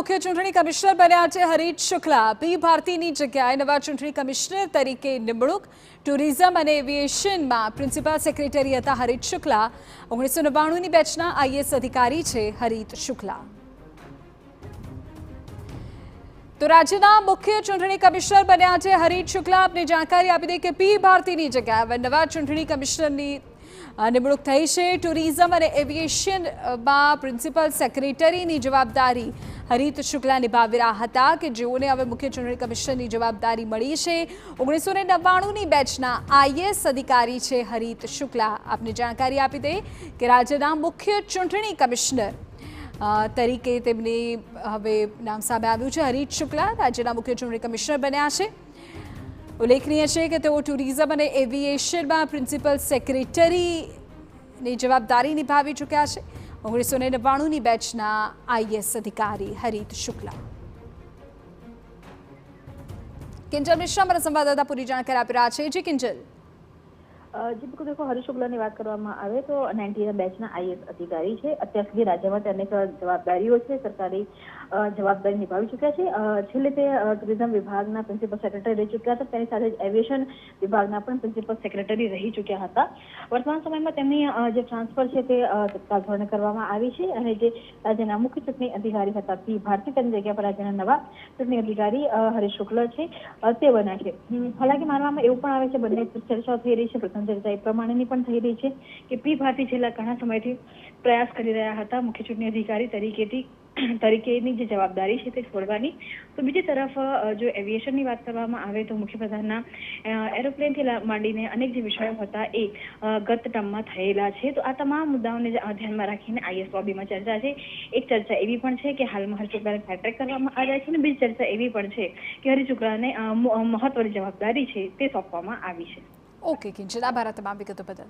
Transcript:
મુખ્ય ચૂંટણી કમિશનર બન્યા છે હરીશ શુક્લા। પી ભારતીની જગ્યાએ નવા ચૂંટણી કમિશનર તરીકે નિમણૂક। ટુરિઝમ અને એવિએશનમાં પ્રિન્સિપલ સેક્રેટરી હતા હરીશ શુક્લા। 1999ની બેચના આઈએએસ અધિકારી છે હરીશ શુક્લા। तो राज्यના મુખ્ય ચૂંટણી કમિશનર બન્યા છે હરીશ શુક્લા। આપને જાણકારી આપી દે કે પી ભારતીની જગ્યાએ નવા ચૂંટણી કમિશનરની નિમણૂક થઈ છે। ટુરિઝમ અને એવિએશનમાં પ્રિન્સિપલ સેક્રેટરીની જવાબદારી હરીશ શુક્લા નિભાવી રહ્યા હતા કે જેઓને હવે મુખ્ય ચૂંટણી કમિશનરની જવાબદારી મળી છે। 1999ની બેચના આઈએએસ અધિકારી છે હરીશ શુક્લા। આપને જાણકારી આપી દે કે રાજ્યના મુખ્ય ચૂંટણી કમિશનર તરીકે તેમની હવે નામ સામે આવ્યું છે હરીશ શુક્લા। રાજ્યના મુખ્ય ચૂંટણી કમિશનર બન્યા છે। ઉલ્લેખનીય છે કે તેઓ ટુરિઝમ અને એવિએશનમાં પ્રિન્સિપલ સેક્રેટરીની જવાબદારી નિભાવી ચૂક્યા છે। 1999ની બેચના આઈએએસ અધિકારી હરીશ શુક્લા। કિંજલ મિશ્રા અમારા સંવાદદાતા પૂરી જાણકારી આપી રહ્યા છે। જી કિંજલ। जी बिल्कुल देखो हरीश शुक्ला की बात करवामां आवे तो 90 बैचना आईएएस अधिकारी है। अत्यार सुधी राज्यमां अनेक जवाबदारीओ छे, सरकारी जवाबदारी निभावी चूक्या छे। छेल्ले ते टूरिज्म विभागना प्रिंसिपल सेक्रेटरी रही चूक्या हता, तेनी साथे ज एविएशन विभागना पण प्रिंसिपल सेक्रेटरी रही चूक्या हता। वर्तमान समयमां तेमनी जे ट्रांसफर छे ते तत्काल धोरणे करवामां आवी छे अने जे राज्यना मुख्य चूंटणी अधिकारी हता पी भारती तेनी जग्या पर राज्यना नवा चूंटणी अधिकारी हरीश शुक्ला छे ते बन्या छे। हालांकि मानवामां एवुं पण आवे छे बंने चर्चाओ थई रही छे। प्रथम चर्चा ए प्रमाणेनी पण थई रही छे के पी भारती छेल्ला घणा समयथी प्रयास करी रह्या हता मुख्य चूंटणी अधिकारी तरीकेनी जे जवाबदारी छे ते छोडवानी। तो बीजी तरफ जो एविएशननी वात करवामां आवे तो मुख्यप्रधानना एरोप्लेनथी मांडीने अनेक जे विषयो हता ए गत टर्ममां थयेला छे। तो आ तमाम मुद्दाओने ध्यानमां राखीने आईएएस लॉबीमां चर्चा छे। एक चर्चा एवी पण छे के हालमां हरीश शुक्लाने फास्ट ट्रेक करवामां આવ્યા છે અને બીજી ચર્ચા એવી પણ છે કે હરીશ શુક્લાને મહત્વની જવાબદારી છે તે સોંપવામાં આવી છે। ઓકે કિંજલ, આભાર તમામ વિગતો બદલ।